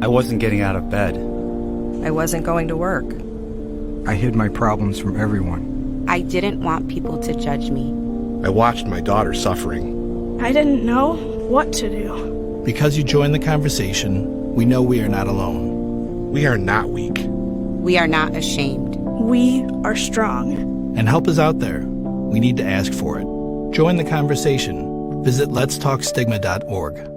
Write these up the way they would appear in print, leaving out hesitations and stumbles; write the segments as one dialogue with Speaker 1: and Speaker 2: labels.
Speaker 1: I wasn't getting out of bed.
Speaker 2: I wasn't going to work.
Speaker 3: I hid my problems from everyone.
Speaker 4: I didn't want people to judge me.
Speaker 5: I watched my daughter suffering.
Speaker 6: I didn't know what to do.
Speaker 7: Because you joined the conversation, we know we are not alone.
Speaker 5: We are not weak.
Speaker 4: We are not ashamed.
Speaker 6: We are strong.
Speaker 7: And help is out there. We need to ask for it. Join the conversation. Visit letstalkstigma.org.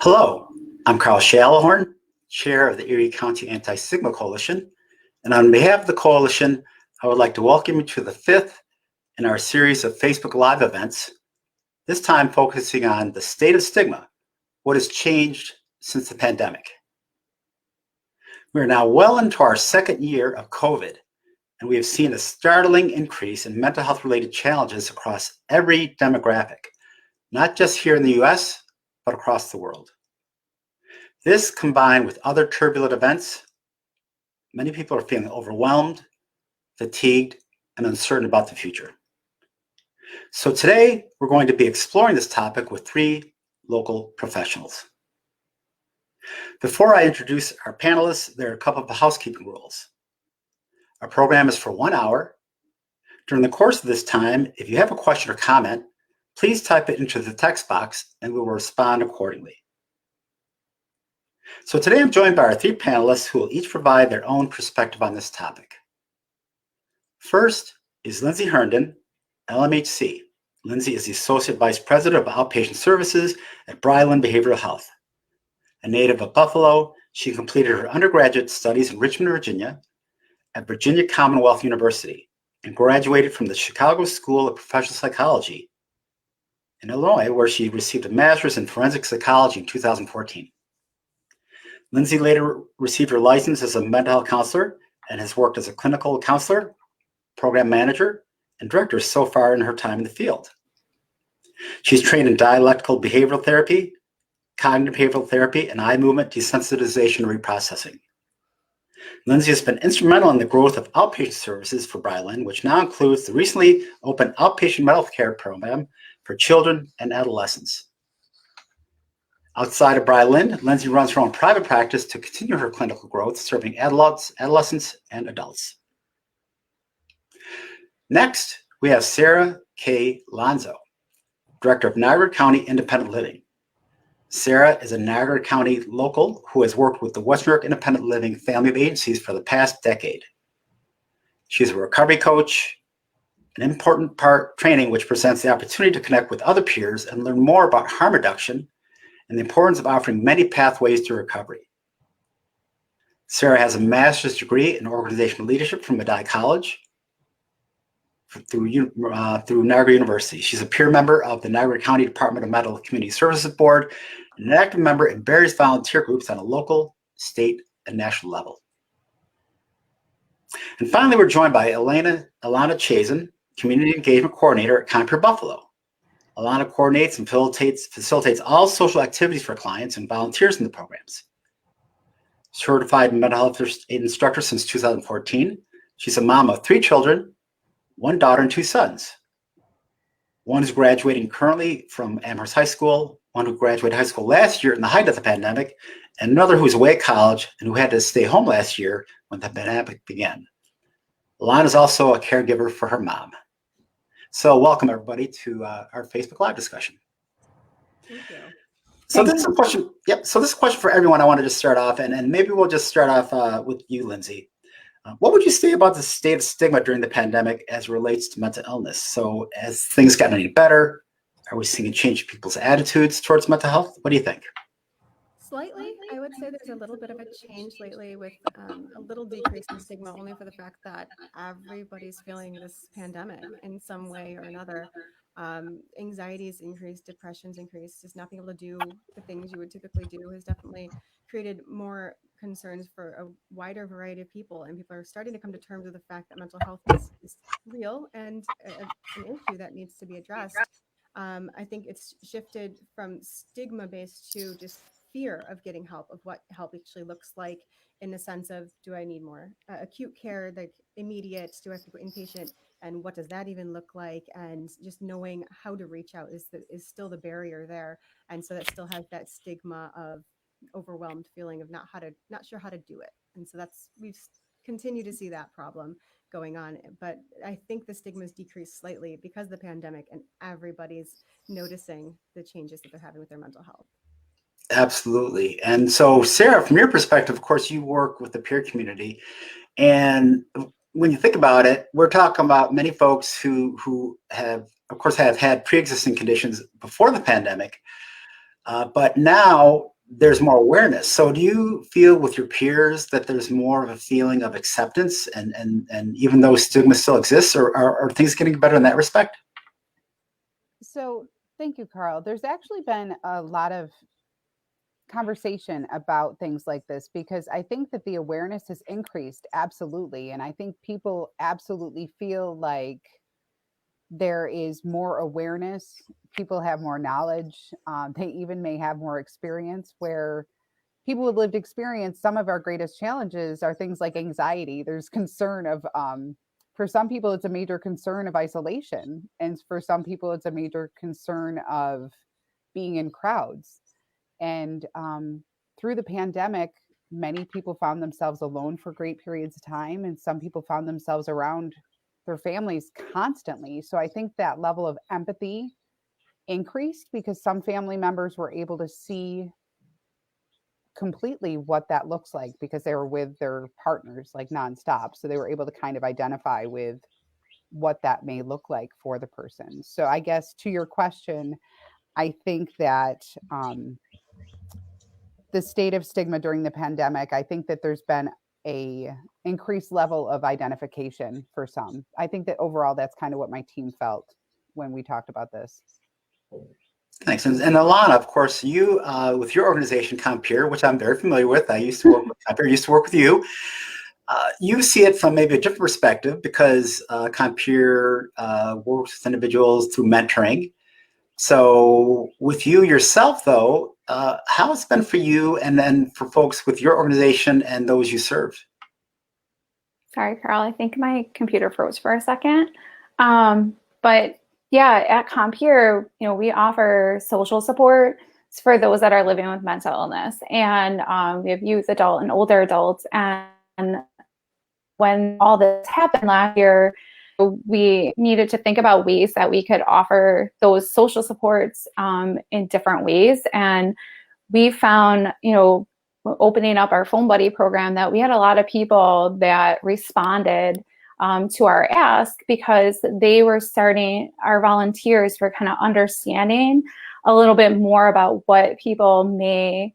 Speaker 8: Hello, I'm Karl Shallowhorn, Chair of the Erie County Anti-Stigma Coalition, and on behalf of the coalition, I would like to welcome you to the fifth in our series of Facebook Live events, this time focusing on the state of stigma, what has changed since the pandemic. We are now well into our second year of COVID, and we have seen a startling increase in mental health-related challenges across every demographic, not just here in the US, but across the world. This, combined with other turbulent events, many people are feeling overwhelmed, fatigued, and uncertain about the future. So today, we're going to be exploring this topic with three local professionals. Before I introduce our panelists, there are a couple of housekeeping rules. Our program is for 1 hour. During the course of this time, if you have a question or comment, please type it into the text box and we will respond accordingly. So today I'm joined by our three panelists who will each provide their own perspective on this topic. First is Lindsay Herndon, LMHC. Lindsay is the Associate Vice President of Outpatient Services at BryLin Behavioral Health. A native of Buffalo, she completed her undergraduate studies in Richmond, Virginia at Virginia Commonwealth University and graduated from the Chicago School of Professional Psychology in Illinois, where she received a master's in forensic psychology in 2014. Lindsay later received her license as a mental health counselor and has worked as a clinical counselor, program manager, and director so far in her time in the field. She's trained in dialectical behavioral therapy, cognitive behavioral therapy, and eye movement desensitization and reprocessing. Lindsay has been instrumental in the growth of outpatient services for BryLin, which now includes the recently opened outpatient mental care program for children and adolescents. Outside of BryLin, Lindsay runs her own private practice to continue her clinical growth, serving adolescents, and adults. Next, we have Sarah K. Lanzo, Director of Niagara County Independent Living. Sarah is a Niagara County local who has worked with the West New York Independent Living family of agencies for the past decade. She's a recovery coach, an important part training which presents the opportunity to connect with other peers and learn more about harm reduction and the importance of offering many pathways to recovery. Sarah has a master's degree in organizational leadership from Medaille College through Niagara University. She's a peer member of the Niagara County Department of Mental Community Services Board and an active member in various volunteer groups on a local, state, and national level. And finally, we're joined by Alana Chazen, Community Engagement Coordinator at Compeer Buffalo. Alana coordinates and facilitates all social activities for clients and volunteers in the programs. Certified mental health instructor since 2014, she's a mom of 3 children, 1 daughter and 2 sons. One is graduating currently from Amherst High School, one who graduated high school last year in the height of the pandemic, and another who's away at college and who had to stay home last year when the pandemic began. Alana is also a caregiver for her mom. So welcome everybody to our Facebook Live discussion.
Speaker 6: Thank you.
Speaker 8: So this is a question. Yep. So this is a question for everyone. I want to just start off, and maybe we'll just start off with you, Lindsay. What would you say about the state of stigma during the pandemic as it relates to mental illness? So has things gotten any better? Are we seeing a change in people's attitudes towards mental health? What do you think?
Speaker 9: Slightly, I would say there's a little bit of a change lately with a little decrease in stigma, only for the fact that everybody's feeling this pandemic in some way or another. Anxiety's increased, depression's increased, just not being able to do the things you would typically do has definitely created more concerns for a wider variety of people. And people are starting to come to terms with the fact that mental health is real and an issue that needs to be addressed. I think it's shifted from stigma based to just fear of getting help, of what help actually looks like, in the sense of, do I need more acute care, like immediate, do I have to go inpatient, and what does that even look like? And just knowing how to reach out is still the barrier there. And so that still has that stigma of overwhelmed feeling of not sure how to do it. And so we've continued to see that problem going on. But I think the stigma has decreased slightly because of the pandemic, and everybody's noticing the changes that they're having with their mental health.
Speaker 8: Absolutely. And so, Sarah, from your perspective, of course, you work with the peer community. And when you think about it, we're talking about many folks who have, of course, have had pre-existing conditions before the pandemic, but now there's more awareness. So do you feel with your peers that there's more of a feeling of acceptance, and even though stigma still exists, or are things getting better in that respect?
Speaker 10: So thank you, Karl. There's actually been a lot of conversation about things like this, because I think that the awareness has increased, absolutely. And I think people absolutely feel like there is more awareness. People have more knowledge. They even may have more experience, where people with lived experience, some of our greatest challenges are things like anxiety. There's concern of, for some people, it's a major concern of isolation. And for some people, it's a major concern of being in crowds. And through the pandemic, many people found themselves alone for great periods of time. And some people found themselves around their families constantly. So I think that level of empathy increased, because some family members were able to see completely what that looks like, because they were with their partners like nonstop. So they were able to kind of identify with what that may look like for the person. So I guess to your question, I think that the state of stigma during the pandemic, I think that there's been a increased level of identification for some. I think that overall, that's kind of what my team felt when we talked about this.
Speaker 8: Thanks. And Alana, of course, you, with your organization, Compeer, which I'm very familiar with, I used to work with Compeer, used to work with you. You see it from maybe a different perspective, because Compeer works with individuals through mentoring. So with you yourself, though, how it's been for you, and then for folks with your organization and those you serve?
Speaker 11: Sorry, Karl, I think my computer froze for a second. But yeah, at Compeer, we offer social support for those that are living with mental illness. And we have youth, adult, and older adults. And when all this happened last year, we needed to think about ways that we could offer those social supports in different ways. And we found, opening up our Phone Buddy program, that we had a lot of people that responded to our ask, because they were our volunteers were kind of understanding a little bit more about what people may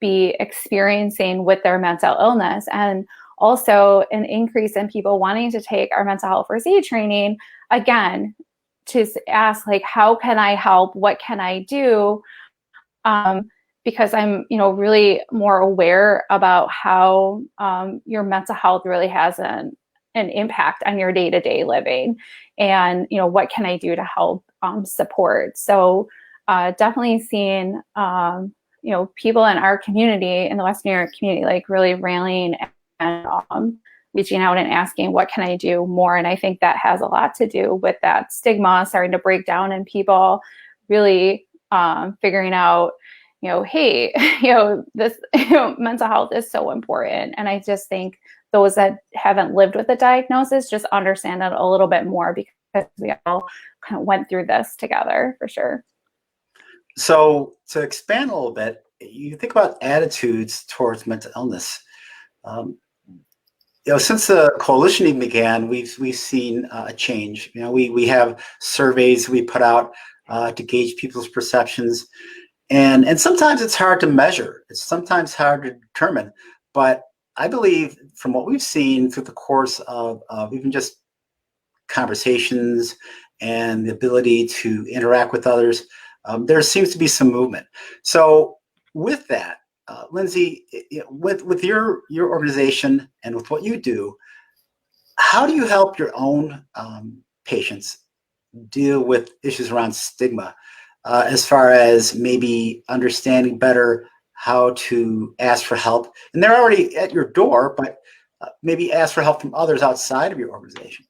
Speaker 11: be experiencing with their mental illness. And also an increase in people wanting to take our mental health first aid training, again, to ask, like, how can I help? What can I do? Because I'm, really more aware about how your mental health really has an impact on your day-to-day living, and, what can I do to help support? So definitely seeing, people in our community, in the Western New York community, like really rallying and reaching out and asking, what can I do more? And I think that has a lot to do with that stigma starting to break down, and people really figuring out, hey, this mental health is so important. And I just think those that haven't lived with the diagnosis just understand it a little bit more, because we all kind of went through this together, for sure.
Speaker 8: So to expand a little bit, you think about attitudes towards mental illness. Since the coalition even began, we've seen a change. We have surveys we put out to gauge people's perceptions, And sometimes it's hard to measure. It's sometimes hard to determine. But I believe from what we've seen through the course of even just conversations and the ability to interact with others, there seems to be some movement. So with that, Lindsay, with your organization and with what you do, how do you help your own patients deal with issues around stigma, as far as maybe understanding better how to ask for help? And they're already at your door, but maybe ask for help from others outside of your organization.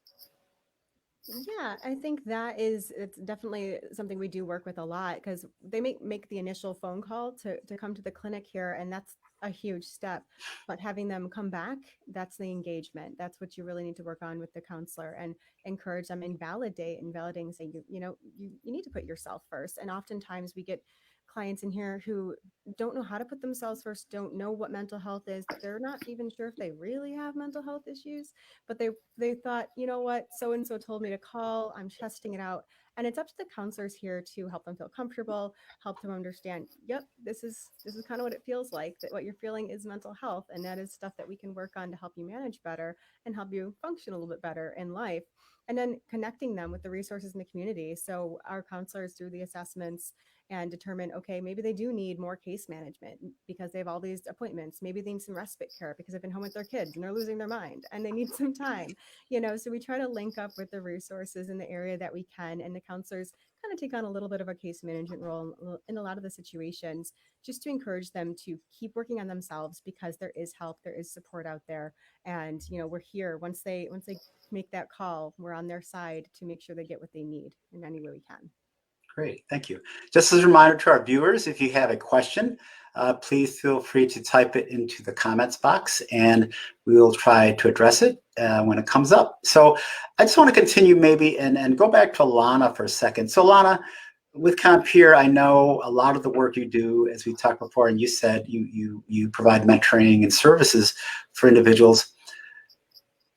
Speaker 9: Yeah, I think it's definitely something we do work with a lot, because they make the initial phone call to come to the clinic here, and that's a huge step. But having them come back, that's the engagement. That's what you really need to work on with the counselor, and encourage them and validate and say, you need to put yourself first. And oftentimes we get clients in here who don't know how to put themselves first, don't know what mental health is. They're not even sure if they really have mental health issues, but they thought, you know what, so-and-so told me to call, I'm testing it out. And it's up to the counselors here to help them feel comfortable, help them understand, yep, this is kind of what it feels like, that what you're feeling is mental health. And that is stuff that we can work on to help you manage better and help you function a little bit better in life. And then connecting them with the resources in the community. So our counselors do the assessments and determine, okay, maybe they do need more case management because they have all these appointments. Maybe they need some respite care because they've been home with their kids and they're losing their mind and they need some time, so we try to link up with the resources in the area that we can. And the counselors kind of take on a little bit of a case management role in a lot of the situations, just to encourage them to keep working on themselves, because there is help, there is support out there. And, we're here once they make that call, we're on their side to make sure they get what they need in any way we can.
Speaker 8: Great, thank you. Just as a reminder to our viewers, if you have a question, please feel free to type it into the comments box, and we will try to address it when it comes up. So I just want to continue maybe and go back to Alana for a second. So Alana, with Compeer, I know a lot of the work you do, as we talked before, and you said you provide mentoring and services for individuals.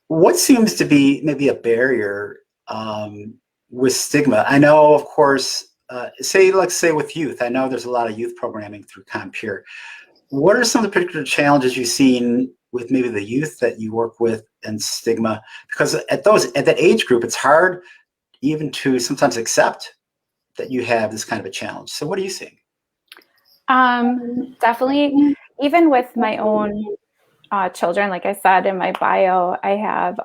Speaker 8: What seems to be maybe a barrier with stigma? I know, of course, let's say with youth, I know there's a lot of youth programming through Compeer. What are some of the particular challenges you've seen with maybe the youth that you work with and stigma? Because at that age group, it's hard even to sometimes accept that you have this kind of a challenge. So what are you seeing?
Speaker 11: Definitely, even with my own children, like I said in my bio, I have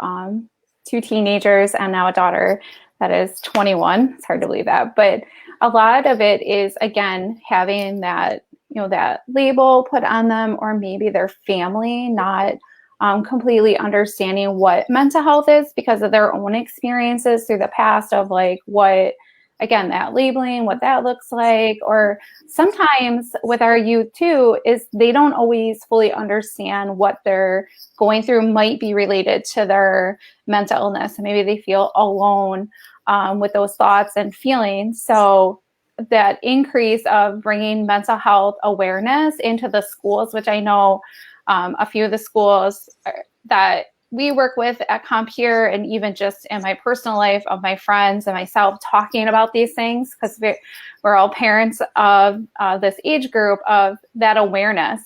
Speaker 11: 2 teenagers and now a daughter that is 21. It's hard to believe that, but a lot of it is, again, having that, that label put on them, or maybe their family not completely understanding what mental health is because of their own experiences through the past of what, again, that labeling, what that looks like. Or sometimes with our youth too, is they don't always fully understand what they're going through might be related to their mental illness. And maybe they feel alone with those thoughts and feelings. So that increase of bringing mental health awareness into the schools, which I know a few of the schools that we work with at Compeer, and even just in my personal life of my friends and myself talking about these things, because we're all parents of this age group, of that awareness,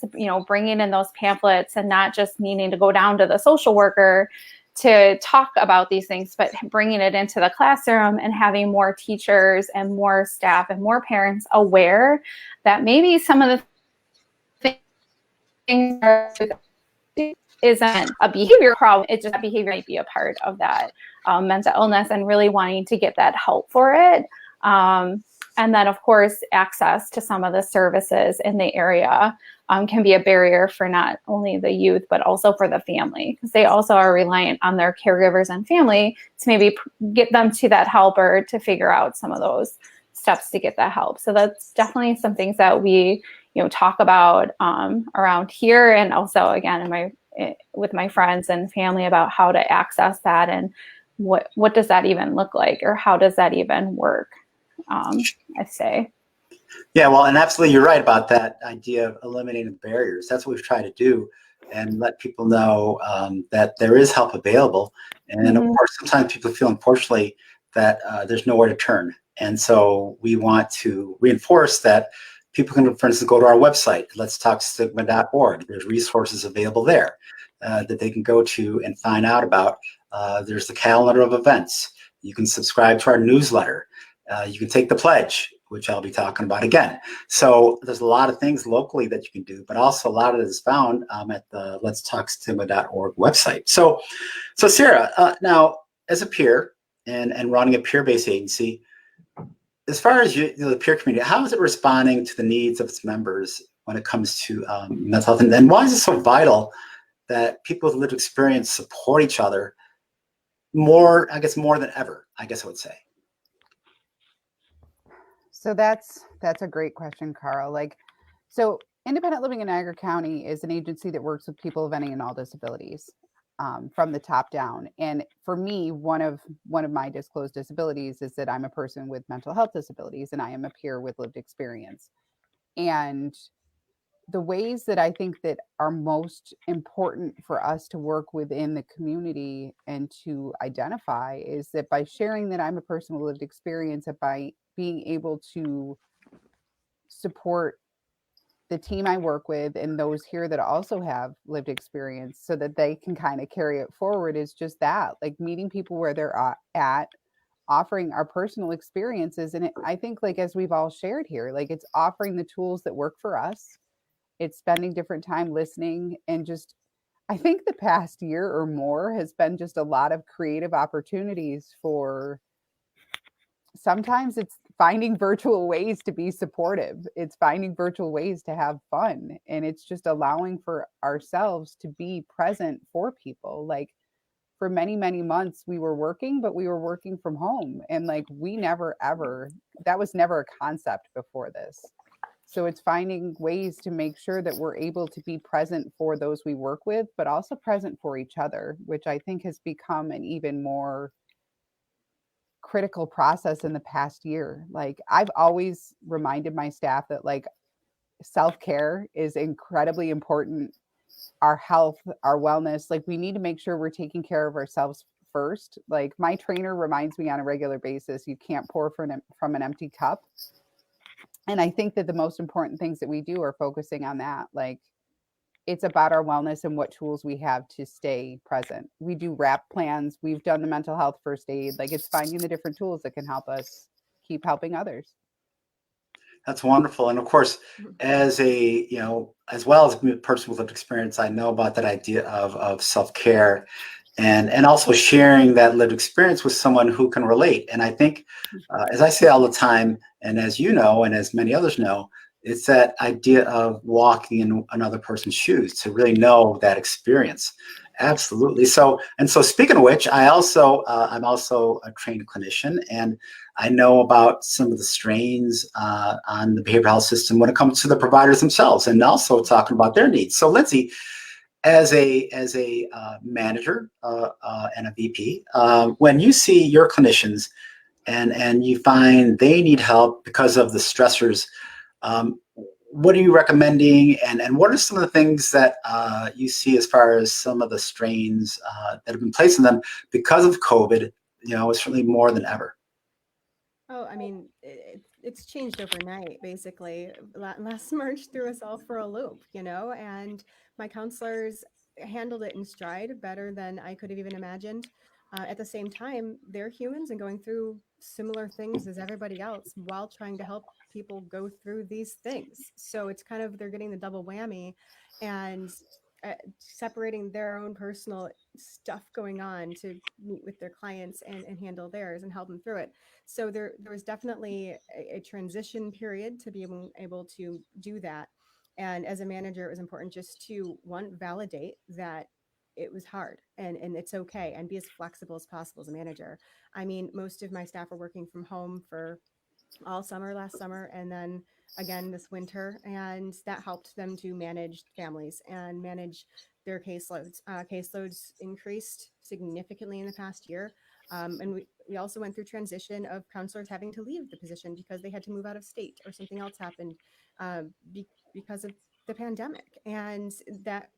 Speaker 11: bringing in those pamphlets and not just needing to go down to the social worker to talk about these things, but bringing it into the classroom and having more teachers and more staff and more parents aware that maybe some of the things isn't a behavior problem. It's just that behavior might be a part of that mental illness, and really wanting to get that help for it. And then, of course, access to some of the services in the area can be a barrier for not only the youth, but also for the family, because they also are reliant on their caregivers and family to maybe get them to that help, or to figure out some of those steps to get that help. So that's definitely some things that we talk about around here, and also, again, with my friends and family, about how to access that, and what does that even look like, or how does that even work, I say.
Speaker 8: Yeah, well, and absolutely, you're right about that idea of eliminating barriers. That's what we've tried to do, and let people know that there is help available. And of course, sometimes people feel, unfortunately, that there's nowhere to turn. And so we want to reinforce that People can, for instance, go to our website, letstalkstigma.org. There's resources available there that they can go to and find out about. There's the calendar of events. You can subscribe to our newsletter. You can take the pledge, which I'll be talking about again. So there's a lot of things locally that you can do, but also a lot of it is found at the letstalkstigma.org website. So Sarah, now as a peer and running a peer-based agency, as far as the peer community, how is it responding to the needs of its members when it comes to mental health? And why is it so vital that people with lived experience support each other more than ever, I guess I would say?
Speaker 10: So that's a great question, Karl. So Independent Living in Niagara County is an agency that works with people of any and all disabilities, from the top down. And for me, one of my disclosed disabilities is that I'm a person with mental health disabilities, and I am a peer with lived experience. And the ways that I think that are most important for us to work within the community and to identify is that by sharing that I'm a person with lived experience, and by being able to support the team I work with and those here that also have lived experience so that they can kind of carry it forward, is just that, like meeting people where they're at, offering our personal experiences. And I think, like, as we've all shared here, like, it's offering the tools that work for us. It's spending different time listening, and just, I think the past year or more has been just a lot of creative opportunities for, sometimes it's finding virtual ways to be supportive. It's finding virtual ways to have fun. And it's just allowing for ourselves to be present for people. Like, for many, many months we were working, but we were working from home. And like, we never, ever, that was never a concept before this. So it's finding ways to make sure that we're able to be present for those we work with, but also present for each other, which I think has become an even more critical process in the past year. Like, I've always reminded my staff that, like, self-care is incredibly important. Our health, our wellness, like, we need to make sure we're taking care of ourselves first. Like, my trainer reminds me on a regular basis, you can't pour from an empty cup. And I think that the most important things that we do are focusing on that. Like, it's about our wellness and what tools we have to stay present. We do RAP plans. We've done the mental health first aid. Like, it's finding the different tools that can help us keep helping others.
Speaker 8: That's wonderful. And of course, as well as a person with lived experience, I know about that idea of self-care and also sharing that lived experience with someone who can relate. And I think, as I say all the time, and as you know, and as many others know, it's that idea of walking in another person's shoes to really know that experience. Absolutely. So speaking of which, I'm also a trained clinician, and I know about some of the strains on the behavioral health system when it comes to the providers themselves, and also talking about their needs. So Lindsay, as a manager and a VP, when you see your clinicians and you find they need help because of the stressors, what are you recommending, and what are some of the things that you see as far as some of the strains that have been placed on them because of COVID? Certainly more than ever.
Speaker 9: Oh, I mean, it's changed overnight, basically. Last March threw us all for a loop, and my counselors handled it in stride better than I could have even imagined. At the same time, they're humans and going through similar things as everybody else while trying to help people go through these things. So it's kind of, they're getting the double whammy and separating their own personal stuff going on to meet with their clients and handle theirs and help them through it. So there was definitely a transition period to be able to do that. And as a manager, it was important just to, one, validate that it was hard and it's okay, and be as flexible as possible as a manager. I mean, most of my staff are working from home for all summer last summer, and then again this winter, and that helped them to manage families and manage their caseloads. Caseloads increased significantly in the past year, and we also went through transition of counselors having to leave the position because they had to move out of state or something else happened because of the pandemic, and that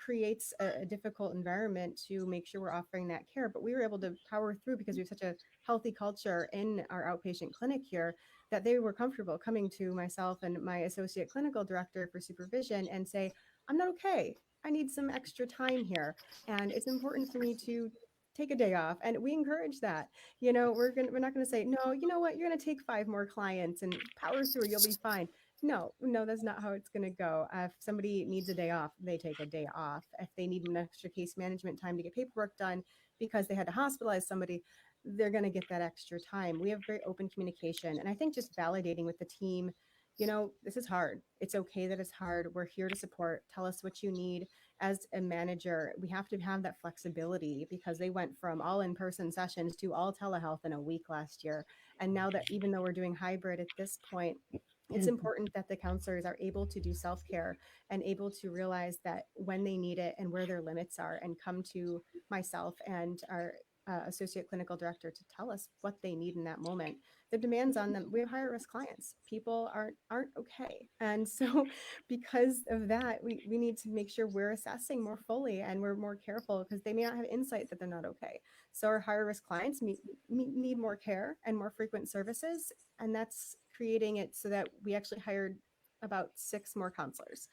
Speaker 9: creates a difficult environment to make sure we're offering that care. But we were able to power through because we have such a healthy culture in our outpatient clinic here that they were comfortable coming to myself and my associate clinical director for supervision and say, I'm not okay. I need some extra time here. And it's important for me to take a day off. And we encourage that. We're not gonna say, no, you know what, you're gonna take 5 more clients and power through, you'll be fine. No, that's not how it's gonna go. If somebody needs a day off, they take a day off. If they need an extra case management time to get paperwork done because they had to hospitalize somebody, they're gonna get that extra time. We have very open communication. And I think just validating with the team, this is hard. It's okay that it's hard. We're here to support. Tell us what you need. As a manager, we have to have that flexibility because they went from all in-person sessions to all telehealth in a week last year. And now that even though we're doing hybrid at this point, it's important that the counselors are able to do self-care and able to realize that when they need it and where their limits are, and come to myself and our associate clinical director to tell us what they need in that moment. The demands on them, we have higher risk clients. People aren't okay. And so because of that, we need to make sure we're assessing more fully and we're more careful because they may not have insight that they're not okay. So our higher risk clients need more care and more frequent services. And that's creating it so that we actually hired about 6 more counselors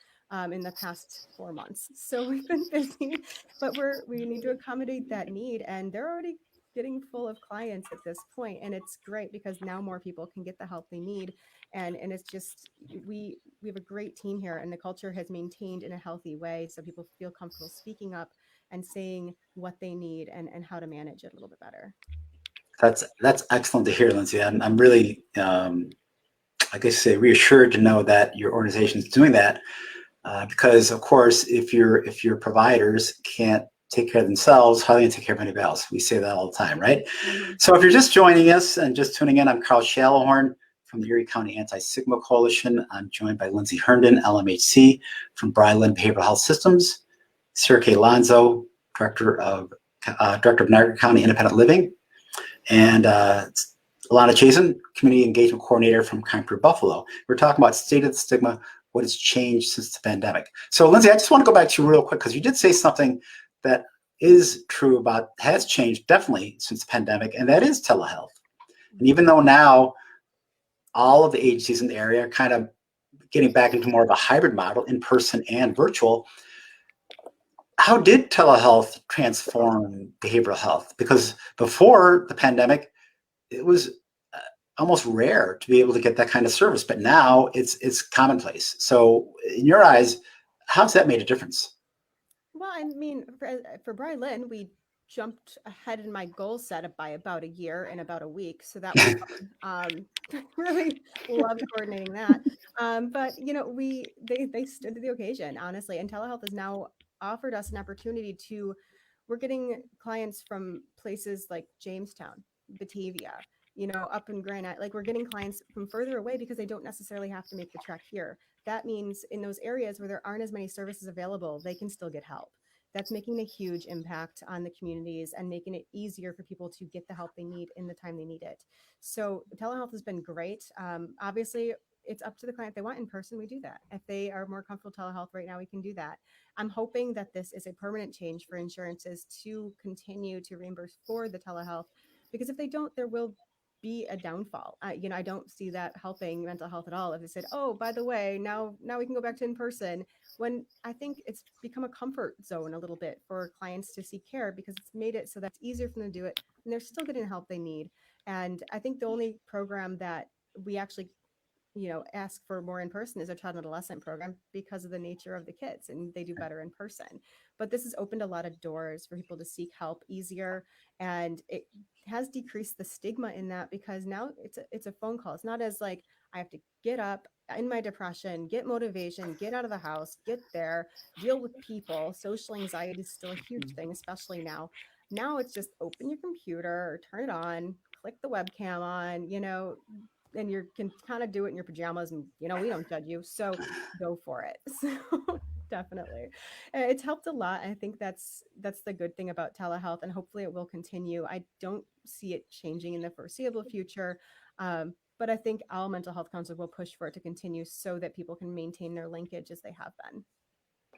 Speaker 9: in the past 4 months. So we've been busy, but we need to accommodate that need, and they're already getting full of clients at this point. And it's great because now more people can get the help they need. And it's just, we have a great team here, and the culture has maintained in a healthy way. So people feel comfortable speaking up and saying what they need and how to manage it a little bit better.
Speaker 8: That's excellent to hear, Lindsay. I'm really, I guess, say reassured to know that your organization is doing that, because of course, if your providers can't take care of themselves, how are they going to take care of anybody else? We say that all the time, right? Mm-hmm. So if you're just joining us and just tuning in, I'm Karl Shallowhorn from the Erie County Anti-Stigma Coalition. I'm joined by Lindsay Herndon, LMHC, from BryLin Behavioral Health Systems, Sergey Lanzo, Director of Niagara County Independent Living, and Alana Chazen, Community Engagement Coordinator from Compeer Buffalo. We're talking about state of the stigma, what has changed since the pandemic. So Lindsay, I just want to go back to you real quick because you did say something that is true has changed definitely since the pandemic, and that is telehealth. And even though now all of the agencies in the area are kind of getting back into more of a hybrid model, in person and virtual, how did telehealth transform behavioral health? Because before the pandemic, it was almost rare to be able to get that kind of service, but now it's commonplace. So in your eyes, how's that made a difference?
Speaker 9: Well, I mean, for BryLin, we jumped ahead in my goal setup by about a year and about a week. So that was fun. Really loved coordinating that. But they stood to the occasion, honestly. And telehealth has now offered us an opportunity we're getting clients from places like Jamestown, Batavia, up in Granite. Like, we're getting clients from further away because they don't necessarily have to make the trek here. That means in those areas where there aren't as many services available, they can still get help. That's making a huge impact on the communities and making it easier for people to get the help they need in the time they need it. So telehealth has been great. Obviously, it's up to the client. If they want in person, we do that. If they are more comfortable telehealth right now, we can do that. I'm hoping that this is a permanent change for insurances to continue to reimburse for the telehealth, because if they don't, there will be a downfall. I don't see that helping mental health at all. If they said, oh, by the way, now we can go back to in person, when I think it's become a comfort zone a little bit for clients to seek care, because it's made it so that's easier for them to do it, and they're still getting the help they need. And I think the only program that we actually ask for more in person is our child and adolescent program, because of the nature of the kids, and they do better in person. But this has opened a lot of doors for people to seek help easier, and it has decreased the stigma in that, because now it's a phone call. It's not as like, I have to get up in my depression, get motivation, get out of the house, get there, deal with people. Social anxiety is still a huge thing, especially now. Now it's just open your computer or turn it on, click the webcam on, and you can kind of do it in your pajamas, and we don't judge you, so go for it. So definitely it's helped a lot. I think that's the good thing about telehealth, and hopefully it will continue. I don't see it changing in the foreseeable future, but I think all mental health counselors will push for it to continue so that people can maintain their linkage as they have been.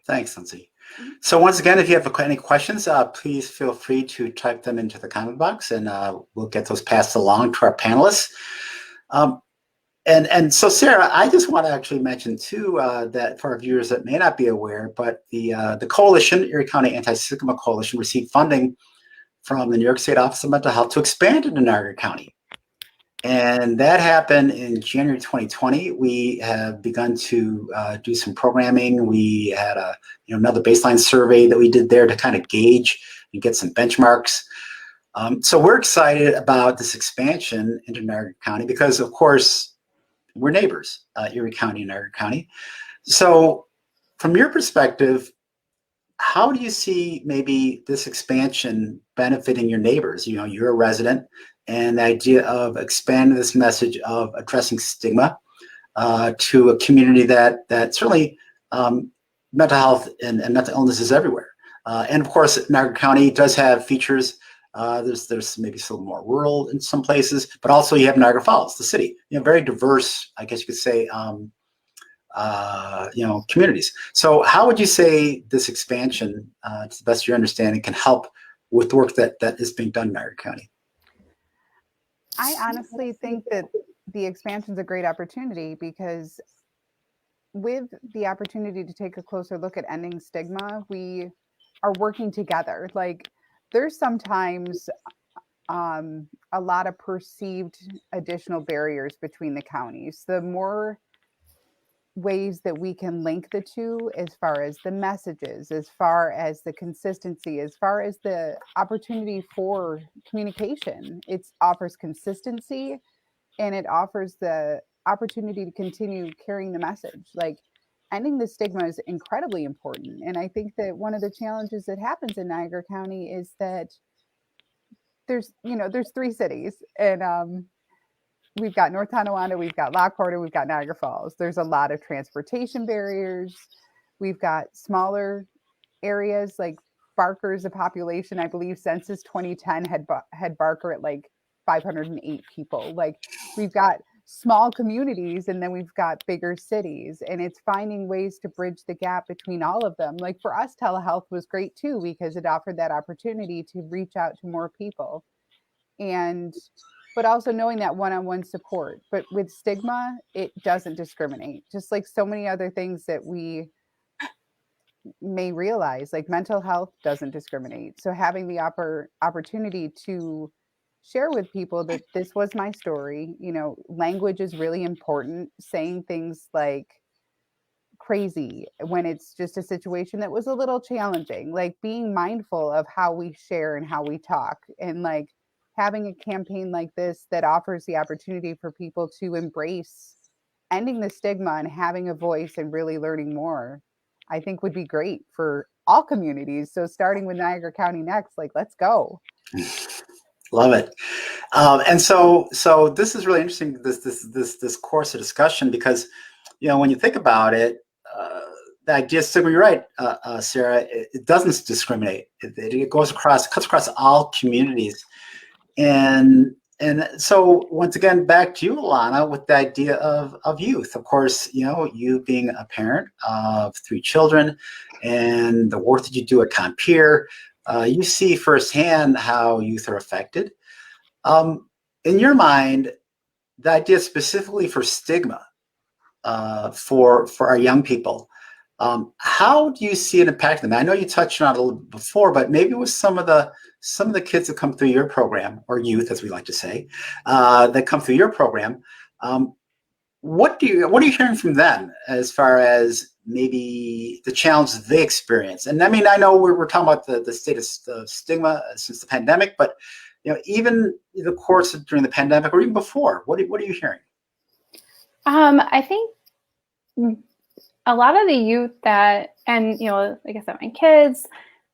Speaker 8: Thanks, Lindsay. So once again, if you have any questions, please feel free to type them into the comment box, and we'll get those passed along to our panelists. And so, Sarah, I just want to actually mention too that for our viewers that may not be aware, but the coalition, Erie County Anti-Stigma Coalition, received funding from the New York State Office of Mental Health to expand into Niagara County. And that happened in January 2020. We have begun to do some programming. We had another baseline survey that we did there to kind of gauge and get some benchmarks. So we're excited about this expansion into Niagara County because, of course, we're neighbors, Erie County and Niagara County. So from your perspective, how do you see maybe this expansion benefiting your neighbors? You're a resident, and the idea of expanding this message of addressing stigma to a community that certainly mental health and mental illness is everywhere. And of course, Niagara County does have features. There's maybe still more rural in some places, but also you have Niagara Falls, the city. Very diverse, I guess you could say, communities. So how would you say this expansion, to the best of your understanding, can help with the work that is being done in Niagara County?
Speaker 10: I honestly think that the expansion is a great opportunity because with the opportunity to take a closer look at ending stigma, we are working together. Like, there's sometimes a lot of perceived additional barriers between the counties. The more ways that we can link the two, as far as the messages, as far as the consistency, as far as the opportunity for communication, it offers consistency and it offers the opportunity to continue carrying the message. Like, ending the stigma is incredibly important. And I think that one of the challenges that happens in Niagara County is that there's 3 cities, and we've got North Tonawanda, we've got Lockport, and we've got Niagara Falls. There's a lot of transportation barriers. We've got smaller areas like Barker's a population, I believe census 2010 had Barker at like 508 people. Like, we've got small communities and then we've got bigger cities, and it's finding ways to bridge the gap between all of them. Like, for us, telehealth was great too, because it offered that opportunity to reach out to more people, but also knowing that one-on-one support. But with stigma, it doesn't discriminate, just like so many other things that we may realize. Like, mental health doesn't discriminate. So having the opportunity to share with people that this was my story, language is really important. Saying things like crazy when it's just a situation that was a little challenging, like being mindful of how we share and how we talk, and like having a campaign like this that offers the opportunity for people to embrace ending the stigma and having a voice and really learning more, I think would be great for all communities. So starting with Niagara County next, like, let's go.
Speaker 8: Love it. And so this is really interesting, this course of discussion, because, when you think about it, the idea of stigma, you're right, Sarah, it doesn't discriminate. It cuts across all communities. And so once again, back to you, Alana, with the idea of youth. Of course, you being a parent of 3 children and the work that you do at Compeer, you see firsthand how youth are affected. In your mind, the idea specifically for stigma, for our young people, how do you see it impacting them? I know you touched on it a little bit before, but maybe with some of the kids that come through your program, or youth, as we like to say, that come through your program, what are you hearing from them as far as maybe the challenges they experience? And I mean, I know we're talking about the state of stigma since the pandemic, but even the course during the pandemic or even before, what are you hearing?
Speaker 11: I think a lot of the youth like I said, my kids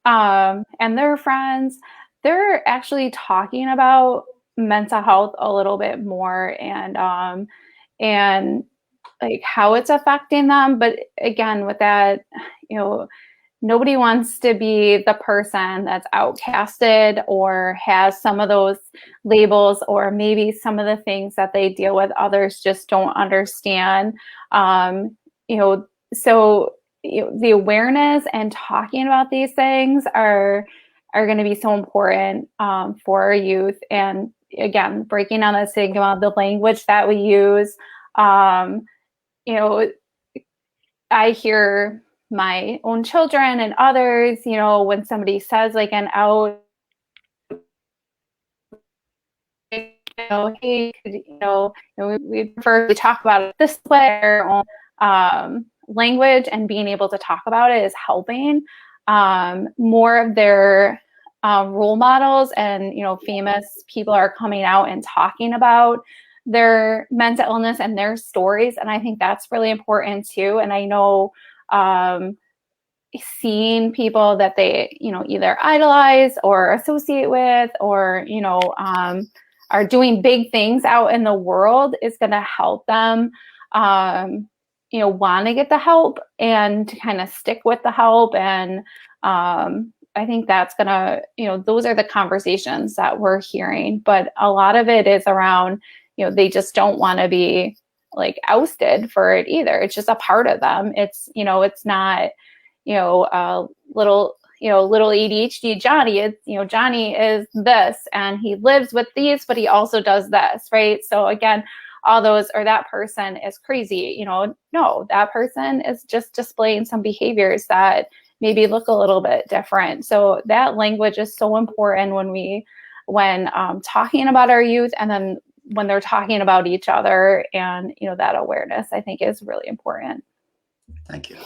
Speaker 11: and their friends, they're actually talking about mental health a little bit more, and like how it's affecting them. But again, with that, nobody wants to be the person that's outcasted or has some of those labels, or maybe some of the things that they deal with others just don't understand. So the awareness and talking about these things are going to be so important for our youth. And again, breaking down that stigma, the language that we use. You know, I hear my own children and others, you know, when somebody says like an out, you know, hey, we prefer to talk about it this way. Our own language and being able to talk about it is helping. More of their role models and, you know, famous people are coming out and talking about their mental illness and their stories. And I think that's really important too. And I know seeing people that they, you know, either idolize or associate with, or, you know, are doing big things out in the world is going to help them, you know, want to get the help and to kind of stick with the help. And I think that's going to, you know, those are the conversations that we're hearing. But a lot of it is around, you know, they just don't want to be like ousted for it either. It's just a part of them. It's, you know, it's not, you know, little ADHD Johnny. It's, you know, Johnny is this and he lives with these, but he also does this, right? So again, all those, or that person is crazy, you know, no, that person is just displaying some behaviors that maybe look a little bit different. So that language is so important when talking about our youth, and then when they're talking about each other, and, you know, that awareness I think is really important.
Speaker 8: Thank you.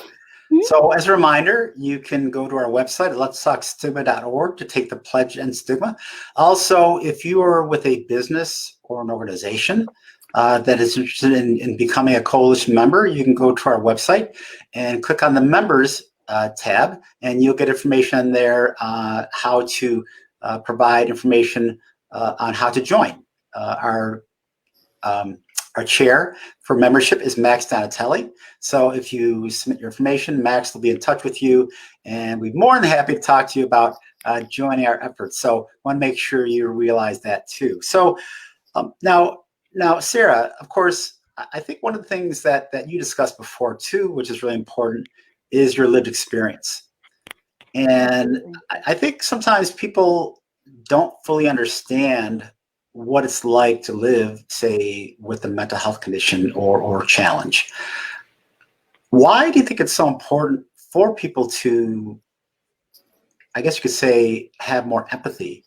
Speaker 8: So as a reminder, you can go to our website at letstalkstigma.org to take the pledge and stigma. Also, if you are with a business or an organization that is interested in becoming a coalition member, you can go to our website and click on the members tab, and you'll get information there how to provide information on how to join. Our chair for membership is Max Donatelli. So if you submit your information, Max will be in touch with you, and we'd be more than happy to talk to you about joining our efforts. So I want to make sure you realize that too. So now, Sarah, of course, I think one of the things that you discussed before too, which is really important, is your lived experience. And I think sometimes people don't fully understand what it's like to live, say, with a mental health condition or challenge. Why do you think it's so important for people to, I guess you could say, have more empathy?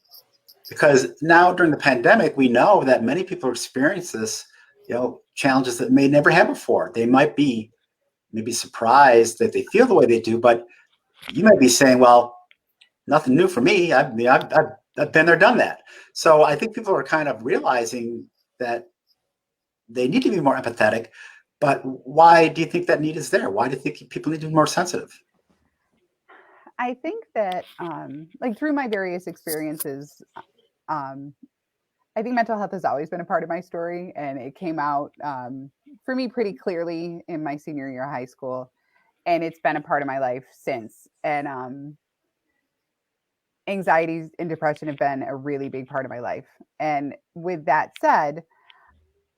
Speaker 8: Because now during the pandemic, we know that many people experience this, you know, challenges that may never have before. They might be maybe surprised that they feel the way they do, but you might be saying, well, nothing new for me. I've been there, done that. So I think people are kind of realizing that they need to be more empathetic, but why do you think that need is there? Why do you think people need to be more sensitive?
Speaker 10: I think that like through my various experiences, I think mental health has always been a part of my story, and it came out for me pretty clearly in my senior year of high school, and it's been a part of my life since. And anxiety and depression have been a really big part of my life. And with that said,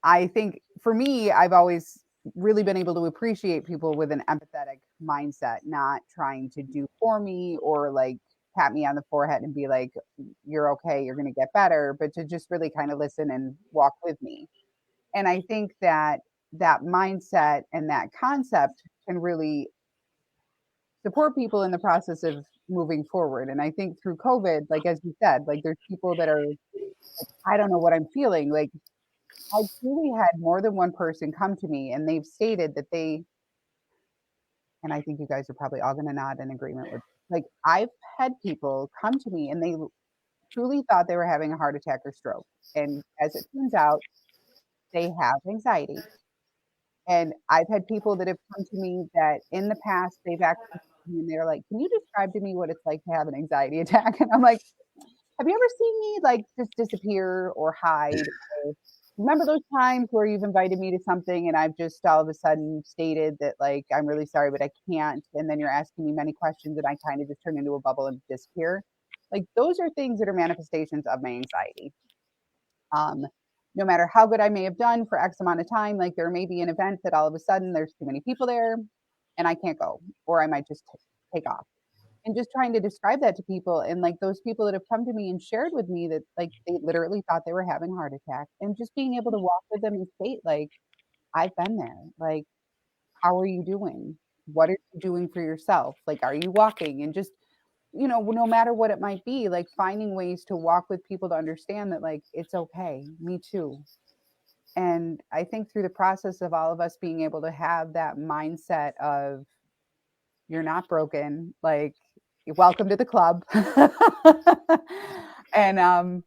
Speaker 10: I think for me, I've always really been able to appreciate people with an empathetic mindset, not trying to do for me or like pat me on the forehead and be like, you're okay, you're going to get better, but to just really kind of listen and walk with me. And I think that that mindset and that concept can really support people in the process of moving forward. And I think through COVID, like as you said, like there's people that are like, I don't know what I'm feeling. Like I truly had more than one person come to me and they've stated that they, and I think you guys are probably all going to nod in agreement with, like I've had people come to me and they truly thought they were having a heart attack or stroke. And as it turns out, they have anxiety. And I've had people that have come to me that in the past, they've actually, and they're like, can you describe to me what it's like to have an anxiety attack? And I'm like, have you ever seen me like just disappear or hide? Or remember those times where you've invited me to something and I've just all of a sudden stated that like, I'm really sorry, but I can't. And then you're asking me many questions and I kind of just turn into a bubble and disappear. Like those are things that are manifestations of my anxiety. No matter how good I may have done for X amount of time, like there may be an event that all of a sudden there's too many people there and I can't go, or I might just take off. And just trying to describe that to people, and like those people that have come to me and shared with me that like they literally thought they were having a heart attack, and just being able to walk with them and state like, I've been there. Like, how are you doing? What are you doing for yourself? Like, are you walking? And just, no matter what it might be, like finding ways to walk with people to understand that like it's okay. Me too. And I think through the process of all of us being able to have that mindset of you're not broken, like you're welcome to the club. And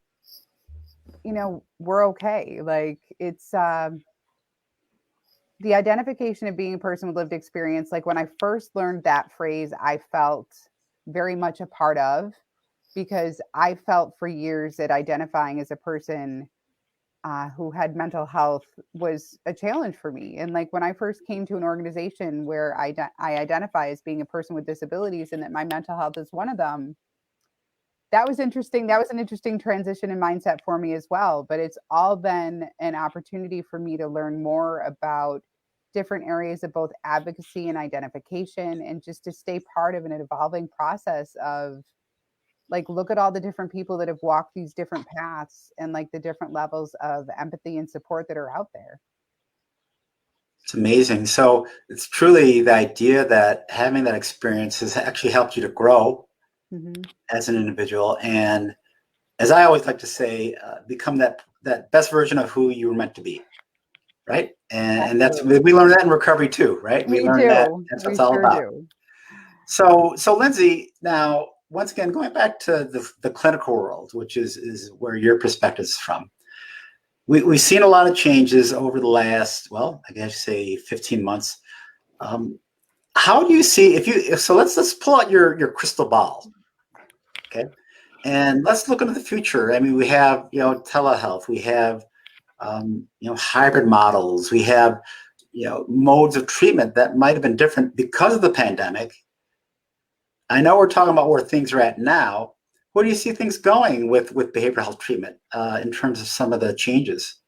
Speaker 10: we're okay. Like it's the identification of being a person with lived experience. Like when I first learned that phrase, I felt very much a part of, because I felt for years that identifying as a person who had mental health was a challenge for me. And like when I first came to an organization where I identify as being a person with disabilities and that my mental health is one of them, that was interesting. That was an interesting transition in mindset for me as well. But it's all been an opportunity for me to learn more about different areas of both advocacy and identification, and just to stay part of an evolving process of like, look at all the different people that have walked these different paths and like the different levels of empathy and support that are out there.
Speaker 8: It's amazing. So it's truly the idea that having that experience has actually helped you to grow as an individual. And as I always like to say, become that best version of who you were meant to be. Right. And that's, we learn that in recovery too, right? We learn that. That's what it's all about. So Lindsay, now, once again, going back to the clinical world, which is where your perspective is from, we've seen a lot of changes over the last, well, I guess say 15 months. How do you see, so let's pull out your crystal ball, okay? And let's look into the future. I mean, we have, telehealth, we have, hybrid models, we have, modes of treatment that might have been different because of the pandemic. I know we're talking about where things are at now. Where do you see things going with behavioral health treatment in terms of some of the changes?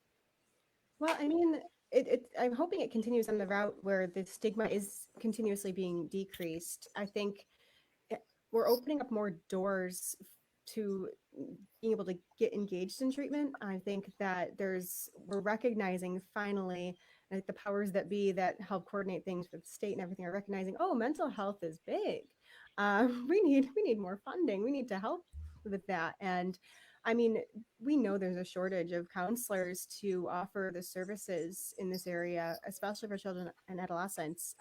Speaker 9: Well, I mean, I'm hoping it continues on the route where the stigma is continuously being decreased. I think we're opening up more doors to being able to get engaged in treatment. I think that we're recognizing finally, like the powers that be that help coordinate things with the state and everything are recognizing, oh, mental health is big. We need more funding. We need to help with that. And I mean, we know there's a shortage of counselors to offer the services in this area, especially for children and adolescents.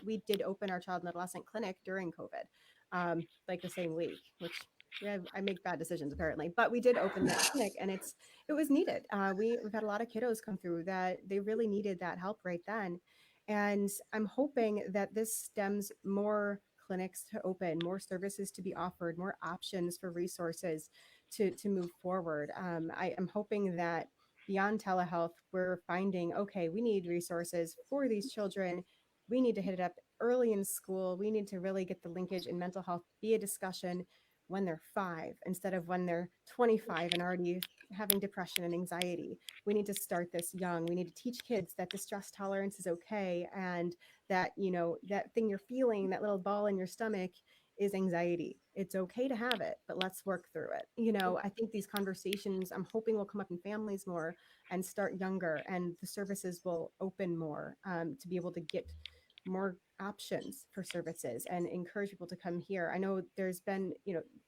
Speaker 9: We did open our child and adolescent clinic during COVID, like the same week, which I make bad decisions apparently, but we did open that clinic, and it was needed. We've had a lot of kiddos come through that they really needed that help right then. And I'm hoping that this stems more clinics to open, more services to be offered, more options for resources to move forward. I am hoping that beyond telehealth, we're finding, okay, we need resources for these children. We need to hit it up early in school. We need to really get the linkage in mental health, be a discussion when they're 5 instead of when they're 25 and already having depression and anxiety. We need to start this young. We need to teach kids that distress tolerance is okay, and that, that thing you're feeling, that little ball in your stomach, is anxiety. It's okay to have it, but let's work through it. I think these conversations, I'm hoping, will come up in families more and start younger, and the services will open more to be able to get more options for services and encourage people to come here. I know there's been,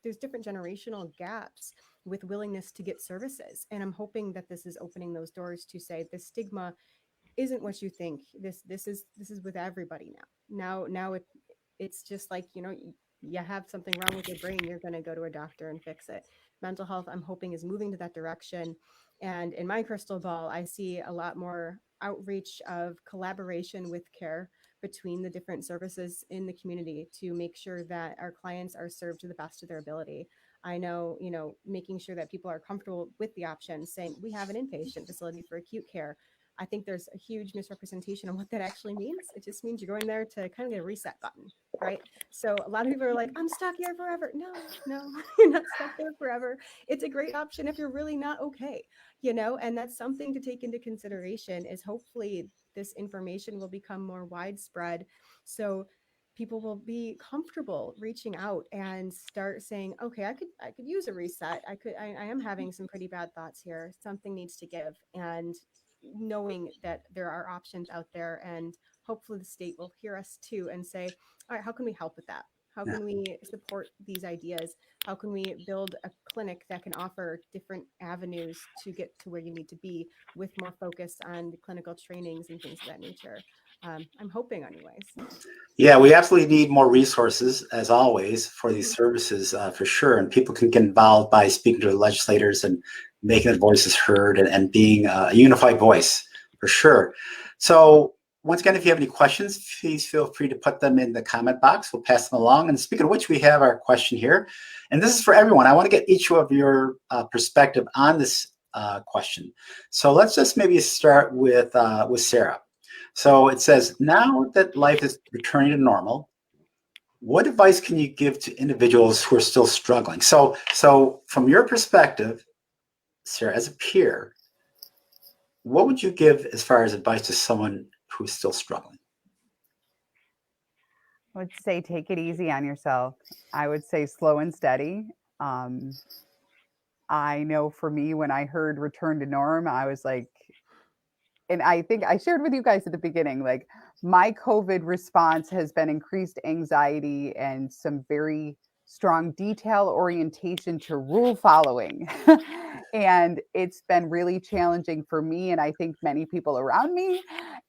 Speaker 9: there's different generational gaps with willingness to get services. And I'm hoping that this is opening those doors to say the stigma isn't what you think. This is with everybody now. Now it's just like, you have something wrong with your brain, you're going to go to a doctor and fix it. Mental health, I'm hoping, is moving to that direction. And in my crystal ball, I see a lot more outreach of collaboration with care between the different services in the community to make sure that our clients are served to the best of their ability. I know, making sure that people are comfortable with the option, saying we have an inpatient facility for acute care. I think there's a huge misrepresentation of what that actually means. It just means you're going there to kind of get a reset button, right? So a lot of people are like, I'm stuck here forever. No, you're not stuck there forever. It's a great option if you're really not okay, and that's something to take into consideration, is hopefully this information will become more widespread. So people will be comfortable reaching out and start saying, okay, I could use a reset. I am having some pretty bad thoughts here. Something needs to give. And knowing that there are options out there, and hopefully the state will hear us too and say, all right, how can we help with that? How can we support these ideas? How can we build a clinic that can offer different avenues to get to where you need to be, with more focus on the clinical trainings and things of that nature? I'm hoping anyways.
Speaker 8: Yeah, we absolutely need more resources, as always, for these services, for sure. And people can get involved by speaking to the legislators and making their voices heard, and being a unified voice, for sure. So once again, if you have any questions, please feel free to put them in the comment box. We'll pass them along. And speaking of which, we have our question here. And this is for everyone. I want to get each of your perspective on this question. So let's just maybe start with Sarah. So it says, now that life is returning to normal, what advice can you give to individuals who are still struggling? So from your perspective, Sarah, as a peer, what would you give as far as advice to someone who is still struggling?
Speaker 10: I would say take it easy on yourself. I would say slow and steady. I know for me, when I heard return to norm, I was like, and I think I shared with you guys at the beginning, like my COVID response has been increased anxiety and some very strong detail orientation to rule following. And it's been really challenging for me, and I think many people around me.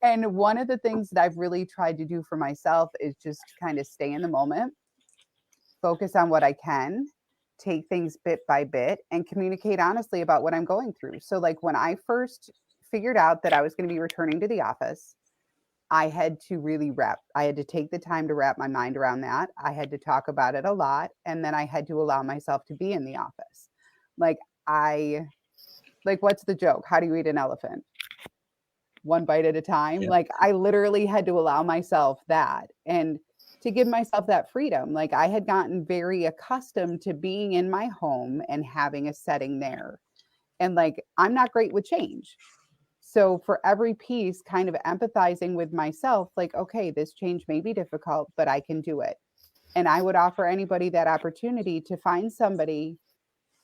Speaker 10: And one of the things that I've really tried to do for myself is just kind of stay in the moment, focus on what I can, take things bit by bit, and communicate honestly about what I'm going through. So like when I first figured out that I was going to be returning to the office, I had to take the time to wrap my mind around that. I had to talk about it a lot. And then I had to allow myself to be in the office. What's the joke? How do you eat an elephant? One bite at a time. Yeah. Like I literally had to allow myself that, and to give myself that freedom. Like I had gotten very accustomed to being in my home and having a setting there. And like, I'm not great with change. So for every piece, kind of empathizing with myself, like, okay, this change may be difficult, but I can do it. And I would offer anybody that opportunity to find somebody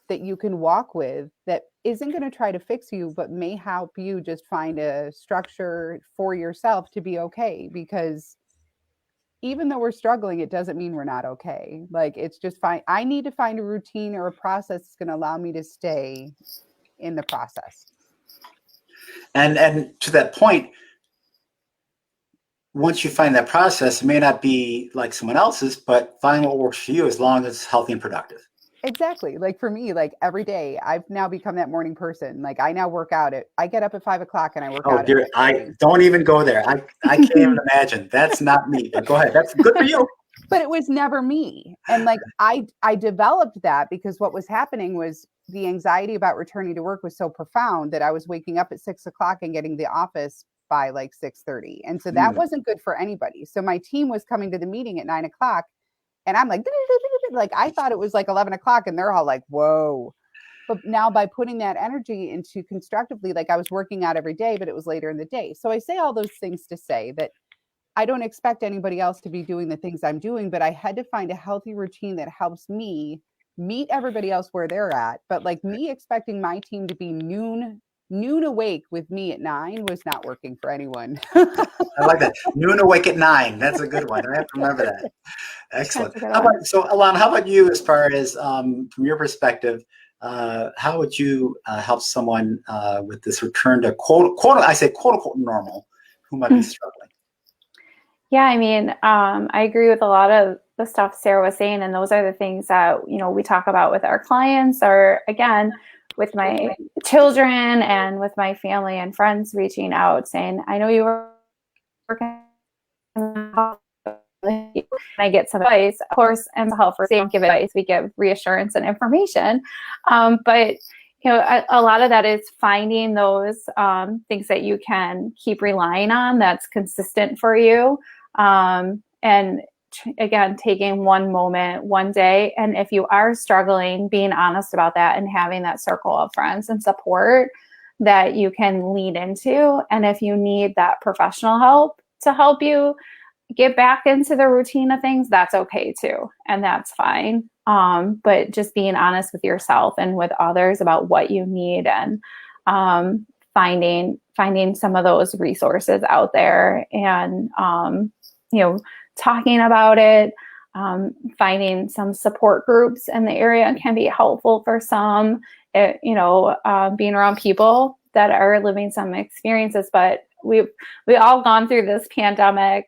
Speaker 10: that you can walk with that isn't going to try to fix you, but may help you just find a structure for yourself to be okay. Because even though we're struggling, it doesn't mean we're not okay. Like, it's just fine. I need to find a routine or a process that's going to allow me to stay in the process.
Speaker 8: And to that point, once you find that process, it may not be like someone else's, but find what works for you as long as it's healthy and productive.
Speaker 10: Exactly. Like for me, like every day, I've now become that morning person. Like I now work out I get up at 5 o'clock and I work out.
Speaker 8: Dear, I don't even go there. I can't even imagine. That's not me, but go ahead. That's good for you.
Speaker 10: But it was never me. And like, I developed that because what was happening was the anxiety about returning to work was so profound that I was waking up at 6 o'clock and getting to the office by like 6:30. And so that wasn't good for anybody. So my team was coming to the meeting at 9 o'clock and I'm like I thought it was like 11 o'clock and they're all like, whoa. But now by putting that energy into constructively, like I was working out every day, but it was later in the day. So I say all those things to say that I don't expect anybody else to be doing the things I'm doing, but I had to find a healthy routine that helps me meet everybody else where they're at. But like me expecting my team to be noon awake with me at 9 was not working for anyone.
Speaker 8: I like that. Noon awake at 9. That's a good one. I have to remember that. Excellent. Alana, how about you as far as from your perspective, how would you help someone with this return to quote unquote normal who might be struggling?
Speaker 11: Yeah, I mean, I agree with a lot of the stuff Sarah was saying, and those are the things that, you know, we talk about with our clients, or again, with my children and with my family and friends reaching out saying, I know you were working I get some advice. Of course, and health, we don't give advice, we give reassurance and information. But you know, a lot of that is finding those things that you can keep relying on that's consistent for you. And again, taking one moment, one day. And if you are struggling, being honest about that and having that circle of friends and support that you can lean into. And if you need that professional help to help you, get back into the routine of things, that's okay too. And that's fine. But just being honest with yourself and with others about what you need, and finding some of those resources out there, and talking about it, finding some support groups in the area can be helpful for some. Being around people that are living some experiences, but we all gone through this pandemic,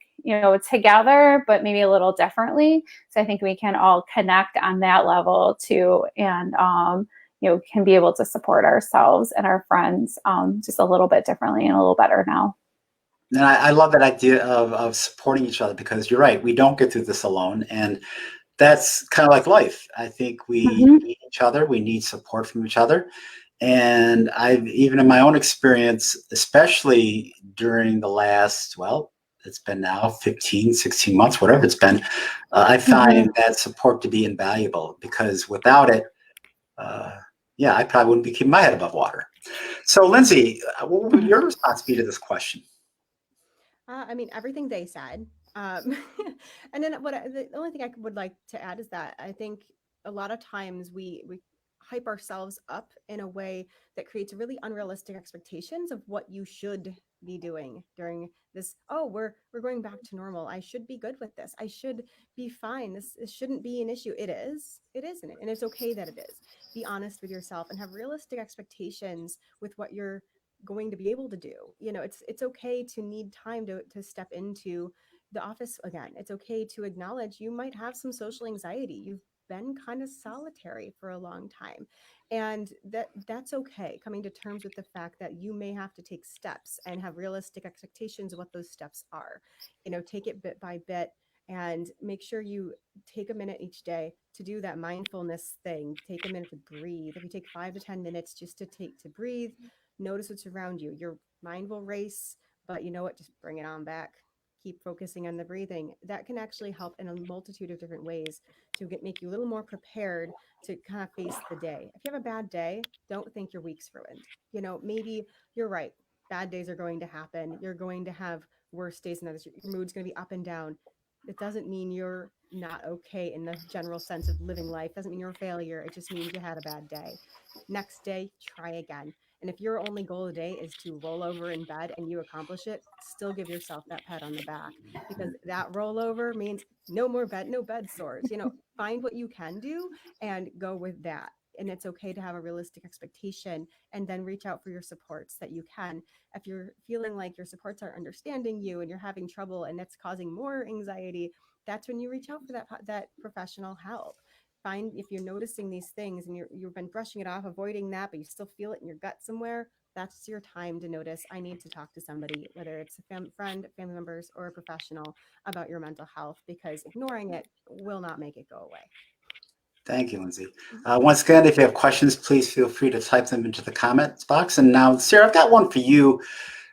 Speaker 11: together, but maybe a little differently. So I think we can all connect on that level too, and can be able to support ourselves and our friends just a little bit differently and a little better now.
Speaker 8: And I love that idea of supporting each other, because you're right, we don't get through this alone, and that's kind of like life. I think we need each other, we need support from each other. And I've, even in my own experience, especially during the last, it's been now 15, 16 months, whatever it's been, I find that support to be invaluable, because without it, I probably wouldn't be keeping my head above water. So Lindsay, what would your response be to this question?
Speaker 9: Everything they said. And then the only thing I would like to add is that I think a lot of times we hype ourselves up in a way that creates really unrealistic expectations of what you should be doing during this. Oh, we're going back to normal. I should be good with this. I should be fine. This shouldn't be an issue. It is. It isn't. And it's okay that it is. Be honest with yourself and have realistic expectations with what you're going to be able to do. It's okay to need time to step into the office again. It's okay to acknowledge you might have some social anxiety. You've been kind of solitary for a long time, and that's okay. Coming to terms with the fact that you may have to take steps and have realistic expectations of what those steps are. Take it bit by bit, and make sure you take a minute each day to do that mindfulness thing. Take a minute to breathe. If you take 5 to 10 minutes just to breathe, notice what's around you. Your mind will race, but you know what? Just bring it on back. Keep focusing on the breathing. That can actually help in a multitude of different ways to make you a little more prepared to kind of face the day. If you have a bad day, don't think your week's ruined. Maybe you're right. Bad days are going to happen. You're going to have worse days than others. Your mood's going to be up and down. It doesn't mean you're not okay in the general sense of living life. It doesn't mean you're a failure. It just means you had a bad day. Next day, try again. And if your only goal of the day is to roll over in bed and you accomplish it, still give yourself that pat on the back, because that rollover means no more bed, no bed sores. Find what you can do and go with that. And it's okay to have a realistic expectation, and then reach out for your supports that you can. If you're feeling like your supports are understanding you and you're having trouble and it's causing more anxiety, that's when you reach out for that professional help. Find, if you're noticing these things and you've been brushing it off, avoiding that, but you still feel it in your gut somewhere, that's your time to notice, I need to talk to somebody, whether it's a friend, family members, or a professional about your mental health, because ignoring it will not make it go away.
Speaker 8: Thank you, Lindsay. Once again, if you have questions, please feel free to type them into the comments box. And now, Sarah, I've got one for you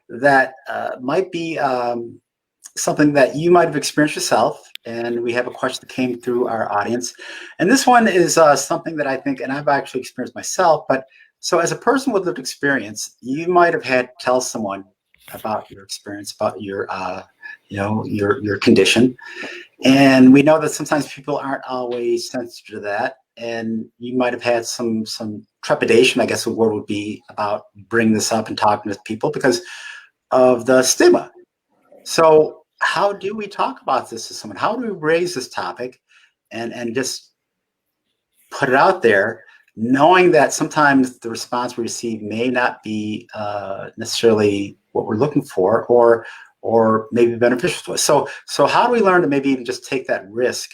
Speaker 8: that might be something that you might have experienced yourself. And we have a question that came through our audience. And this one is something that I think, and I've actually experienced myself, but so as a person with lived experience, you might have had to tell someone about your experience, about your, your condition. And we know that sometimes people aren't always sensitive to that. And you might have had some trepidation, I guess the word would be, about bringing this up and talking with people because of the stigma. So how do we talk about this to someone? How do we raise this topic and just put it out there, knowing that sometimes the response we receive may not be necessarily what we're looking for, or maybe beneficial to us. So how do we learn to maybe even just take that risk,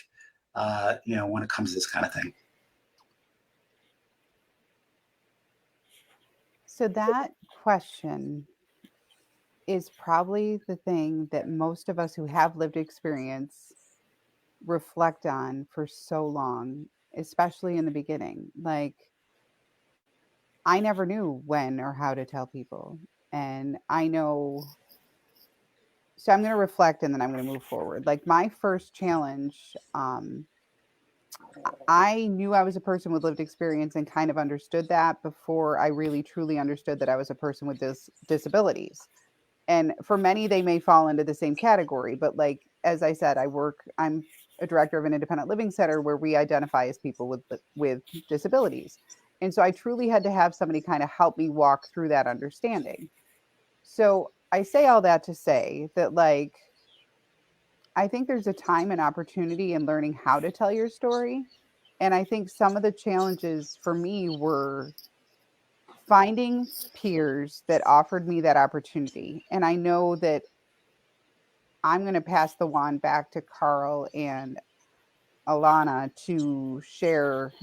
Speaker 8: when it comes to this kind of thing?
Speaker 10: So that question is probably the thing that most of us who have lived experience reflect on for so long, especially in the beginning. Like, I never knew when or how to tell people. And I know, so I'm going to reflect and then I'm going to move forward. Like, my first challenge, I knew I was a person with lived experience and kind of understood that before I really truly understood that I was a person with disabilities. And for many, they may fall into the same category, but like, as I said, I'm a director of an independent living center where we identify as people with disabilities. And so I truly had to have somebody kind of help me walk through that understanding. So I say all that to say that, like, I think there's a time and opportunity in learning how to tell your story. And I think some of the challenges for me were finding peers that offered me that opportunity. And I know that I'm going to pass the wand back to Karl and Alana to share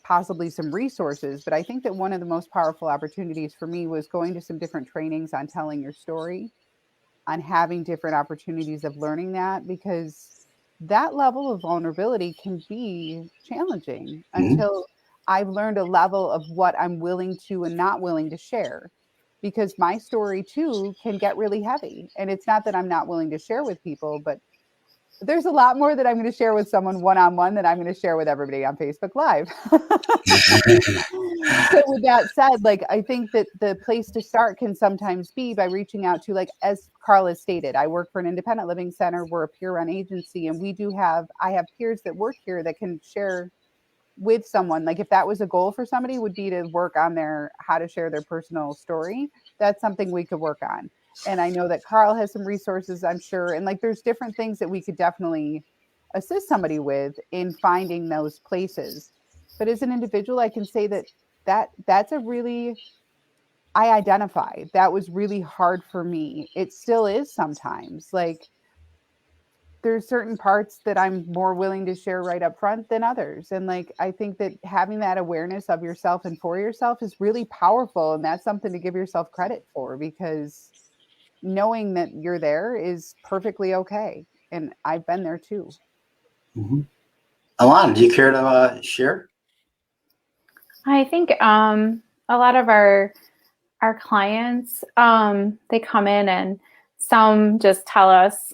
Speaker 10: possibly some resources. But I think that one of the most powerful opportunities for me was going to some different trainings on telling your story, on having different opportunities of learning that, because that level of vulnerability can be challenging until I've learned a level of what I'm willing to and not willing to share. Because my story too can get really heavy. And it's not that I'm not willing to share with people, but there's a lot more that I'm going to share with someone one-on-one than I'm going to share with everybody on Facebook Live. So with that said, like, I think that the place to start can sometimes be by reaching out to, like, as Karl has stated, I work for an independent living center. We're a peer-run agency, and I have peers that work here that can share with someone. Like, if that was a goal for somebody, would be to work on how to share their personal story. That's something we could work on. And I know that Karl has some resources, I'm sure. And like, there's different things that we could definitely assist somebody with in finding those places. But as an individual, I can say that's a really, I identify that was really hard for me. It still is sometimes. Like, there's certain parts that I'm more willing to share right up front than others. And like, I think that having that awareness of yourself and for yourself is really powerful. And that's something to give yourself credit for, because knowing that you're there is perfectly okay. And I've been there too.
Speaker 8: Alana, do you care to share?
Speaker 11: I think a lot of our clients, they come in and some just tell us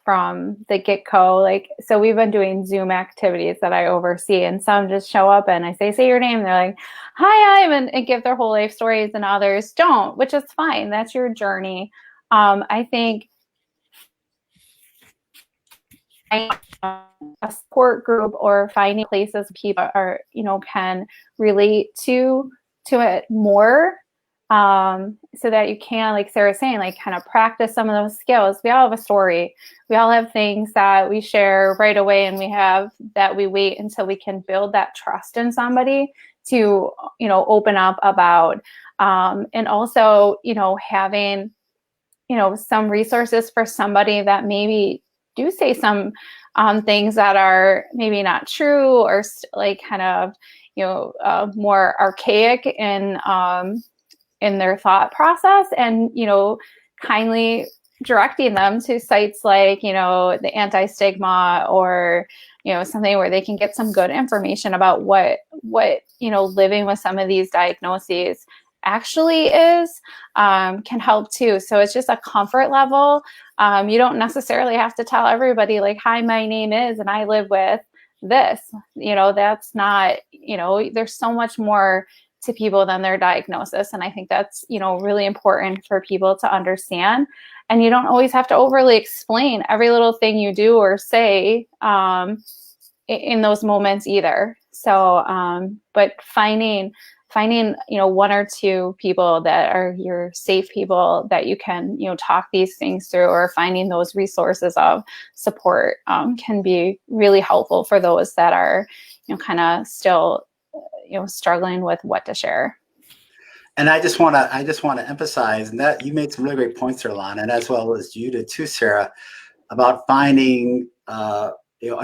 Speaker 11: from the get-go, like, so we've been doing Zoom activities that I oversee, and some just show up and I say your name, and they're like, hi, and give their whole life stories, and others don't, which is fine. That's your journey. I think a support group or finding places people are, can relate to it more, so that you can, like Sarah's saying, like, kind of practice some of those skills. We all have a story. We all have things that we share right away, and we have that we wait until we can build that trust in somebody to, open up about, and also, having, some resources for somebody that maybe do say some things that are maybe not true, or like kind of, more archaic in their thought process, and, kindly directing them to sites like, the Anti-Stigma, or, something where they can get some good information about what, living with some of these diagnoses actually is, can help too. So it's just a comfort level. You don't necessarily have to tell everybody, like, hi, my name is, and I live with this, that's not, there's so much more to people than their diagnosis. And I think that's, really important for people to understand. And you don't always have to overly explain every little thing you do or say in those moments either. So, but finding, one or two people that are your safe people that you can, talk these things through, or finding those resources of support can be really helpful for those that are, kind of still, struggling with what to share.
Speaker 8: And I just want to emphasize, and that you made some really great points there, Alana, and as well as you did too, Sarah, about finding a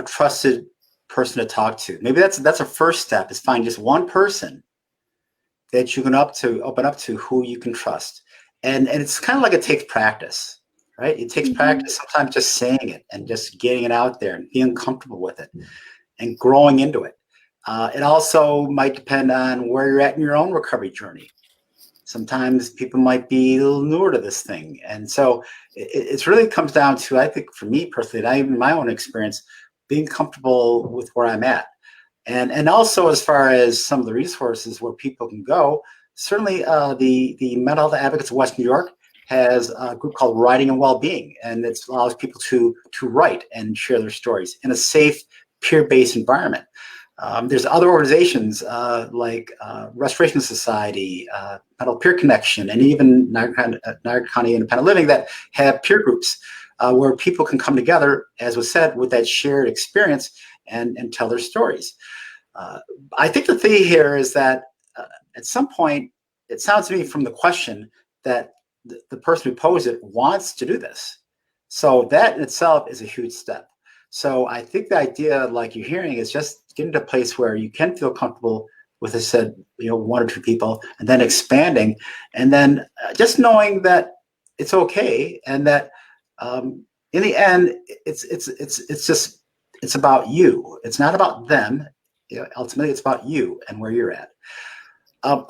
Speaker 8: trusted person to talk to. Maybe that's a first step, is find just one person that you can open up to who you can trust. And it's kind of like it takes practice, right? It takes practice, sometimes just saying it and just getting it out there and being comfortable with it and growing into it. It also might depend on where you're at in your own recovery journey. Sometimes people might be a little newer to this thing. And so it really comes down to, I think for me personally, and even my own experience, being comfortable with where I'm at. And also, as far as some of the resources where people can go, certainly the Mental Health Advocates of West New York has a group called Writing and Wellbeing, and it allows people to write and share their stories in a safe, peer-based environment. There's other organizations like Restoration Society, Mental Peer Connection, and even Niagara County Independent Living that have peer groups where people can come together, as was said, with that shared experience and tell their stories. I think the thing here is that at some point, it sounds to me from the question that the person who posed it wants to do this. So that in itself is a huge step. So I think the idea, like you're hearing, is just getting to a place where you can feel comfortable with, as I said, one or two people, and then expanding, and then just knowing that it's okay, and that in the end, it's about you. It's not about them. Ultimately, it's about you and where you're at.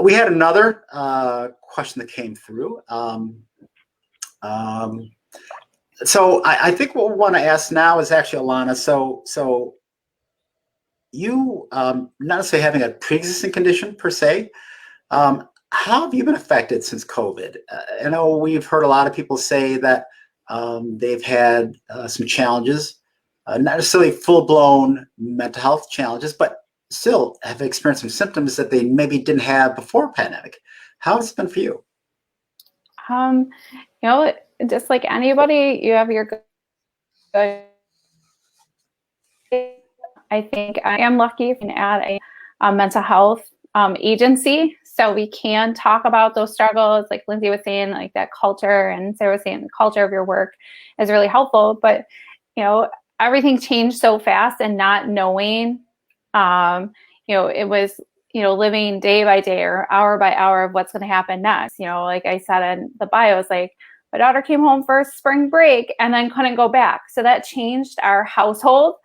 Speaker 8: We had another question that came through. So I think what we want to ask now is actually, Alana, so you, not necessarily having a pre-existing condition per se, how have you been affected since COVID? I know we've heard a lot of people say that they've had some challenges, not necessarily full-blown mental health challenges, but still have experienced some symptoms that they maybe didn't have before pandemic. How has it been for you?
Speaker 11: Just like anybody, you have your good. I think I am lucky at a mental health agency, so we can talk about those struggles. Like Lindsay was saying, like that culture, and Sarah was saying the culture of your work is really helpful. But everything changed so fast, and not knowing, it was living day by day or hour by hour of what's going to happen next. Like I said in the bio, it's like my daughter came home for spring break and then couldn't go back. So that changed our household.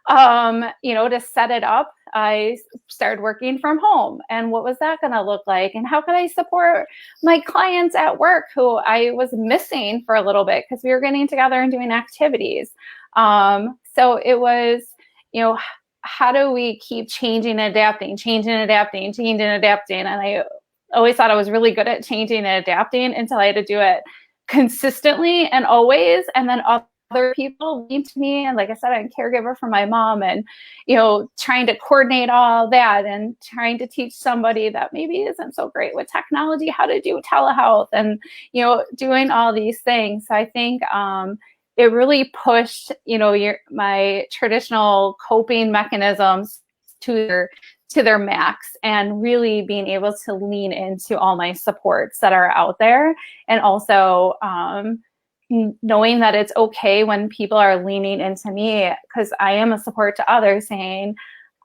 Speaker 11: To set it up, I started working from home. And what was that going to look like? And how could I support my clients at work who I was missing for a little bit because we were getting together and doing activities? So it was, how do we keep changing and adapting? And I always thought I was really good at changing and adapting until I had to do it consistently and always. And then other people lean to me. And like I said, I'm a caregiver for my mom, and, trying to coordinate all that and trying to teach somebody that maybe isn't so great with technology, how to do telehealth and, doing all these things. So I think, it really pushed, my traditional coping mechanisms to their max, and really being able to lean into all my supports that are out there. And also knowing that it's okay when people are leaning into me, because I am a support to others, saying,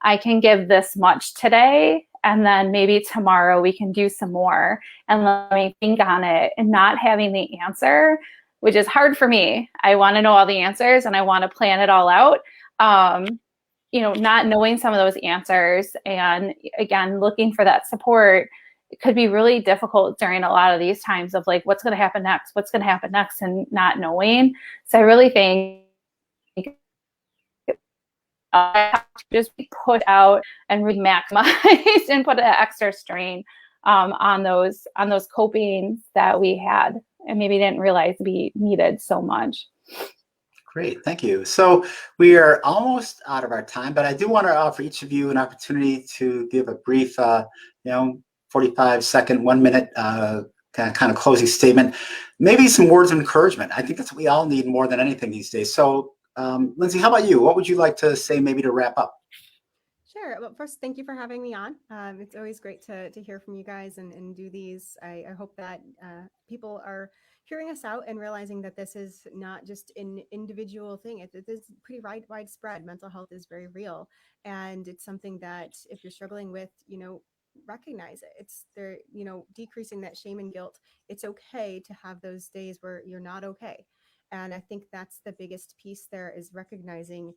Speaker 11: I can give this much today, and then maybe tomorrow we can do some more, and let me think on it, and not having the answer, which is hard for me. I want to know all the answers and I want to plan it all out. Not knowing some of those answers, and again, looking for that support, it could be really difficult during a lot of these times of like, what's going to happen next, and not knowing. So I really think I have to just be put out and really maximize and put an extra strain on those coping that we had, and maybe didn't realize we needed so much.
Speaker 8: Great, thank you. So we are almost out of our time, but I do want to offer each of you an opportunity to give a brief, 45-second, 1 minute kind of closing statement, maybe some words of encouragement. I think that's what we all need more than anything these days. So Lindsay, how about you? What would you like to say maybe to wrap up?
Speaker 9: Sure. Well, first, thank you for having me on. It's always great to hear from you guys and do these. I hope that people are hearing us out and realizing that this is not just an individual thing. It is pretty widespread. Mental health is very real. And it's something that if you're struggling with, recognize it. It's there, decreasing that shame and guilt. It's okay to have those days where you're not okay. And I think that's the biggest piece there, is recognizing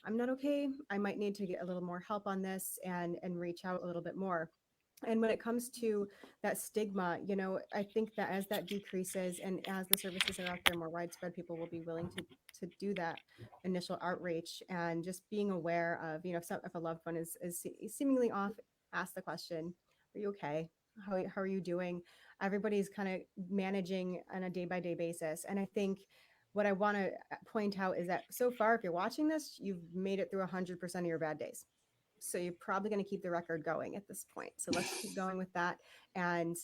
Speaker 9: I'm not okay. I might need to get a little more help on this and reach out a little bit more. And when it comes to that stigma, I think that as that decreases and as the services are out there more widespread, people will be willing to do that initial outreach, and just being aware of, if a loved one is seemingly off, ask the question, are you okay? How are you doing? Everybody's kind of managing on a day-by-day basis. And I think what I want to point out is that so far, if you're watching this, you've made it through 100% of your bad days. So you're probably going to keep the record going at this point. So let's keep going with that and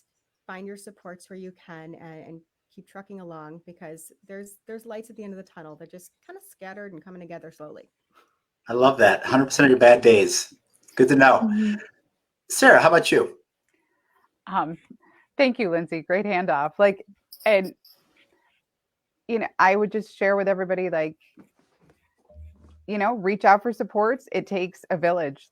Speaker 9: find your supports where you can, and keep trucking along, because there's lights at the end of the tunnel. They're just kind of scattered and coming together slowly.
Speaker 8: I love that. 100% of your bad days. Good to know.
Speaker 10: Mm-hmm.
Speaker 8: Sarah, how about you?
Speaker 10: Thank you, Lindsay. Great handoff. And I would just share with everybody, reach out for supports. It takes a village.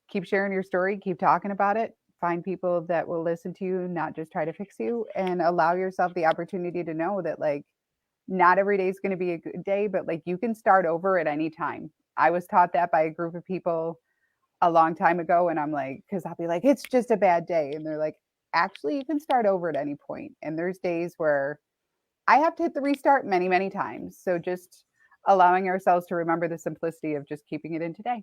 Speaker 10: Keep sharing your story, keep talking about it, find people that will listen to you, not just try to fix you, and allow yourself the opportunity to know that not every day is going to be a good day, but you can start over at any time. I was taught that by a group of people a long time ago. And I'm because I'll be it's just a bad day. And they're actually, you can start over at any point. And there's days where I have to hit the restart many, many times. So just allowing ourselves to remember the simplicity of just keeping it in today.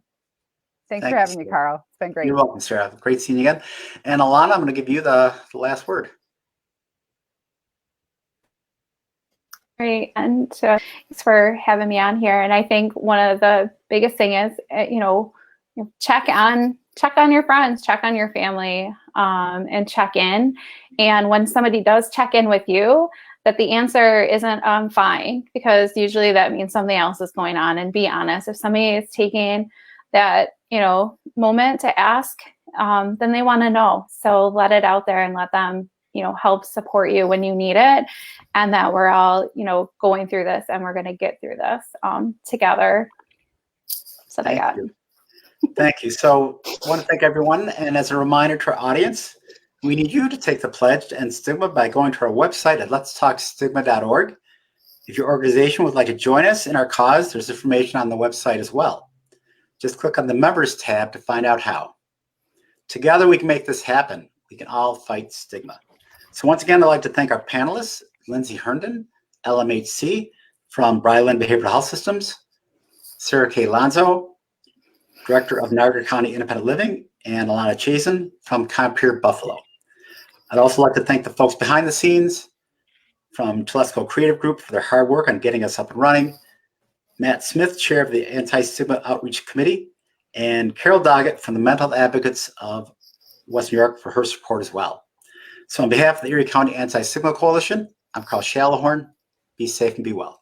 Speaker 10: Thanks for having me, Karl. It's been great.
Speaker 8: You're welcome, Sarah. Great seeing you again. And Alana, I'm going to give you the last word.
Speaker 11: Great. And thanks for having me on here. And I think one of the biggest thing is, check on your friends, check on your family, and check in. And when somebody does check in with you, that the answer isn't fine, because usually that means something else is going on. And be honest. If somebody is taking that, moment to ask, then they want to know. So let it out there and let them, help support you when you need it. And that we're all, going through this, and we're going to get through this together. So
Speaker 8: Thank you. Thank you. So I want to thank everyone. And as a reminder to our audience, we need you to take the pledge to end stigma by going to our website at letstalkstigma.org. If your organization would like to join us in our cause, there's information on the website as well. Just click on the members tab to find out how. Together we can make this happen. We can all fight stigma. So once again, I'd like to thank our panelists, Lindsay Herndon, LMHC from BryLin Behavioral Health Systems, Sarah K. Lanzo, Director of Niagara County Independent Living, and Alana Chazen from Compeer Buffalo. I'd also like to thank the folks behind the scenes from Telesco Creative Group for their hard work on getting us up and running, Matt Smith, Chair of the Anti-Stigma Outreach Committee, and Carol Doggett from the Mental Health Advocates of West New York for her support as well. So on behalf of the Erie County Anti-Stigma Coalition, I'm Karl Shallowhorn. Be safe and be well.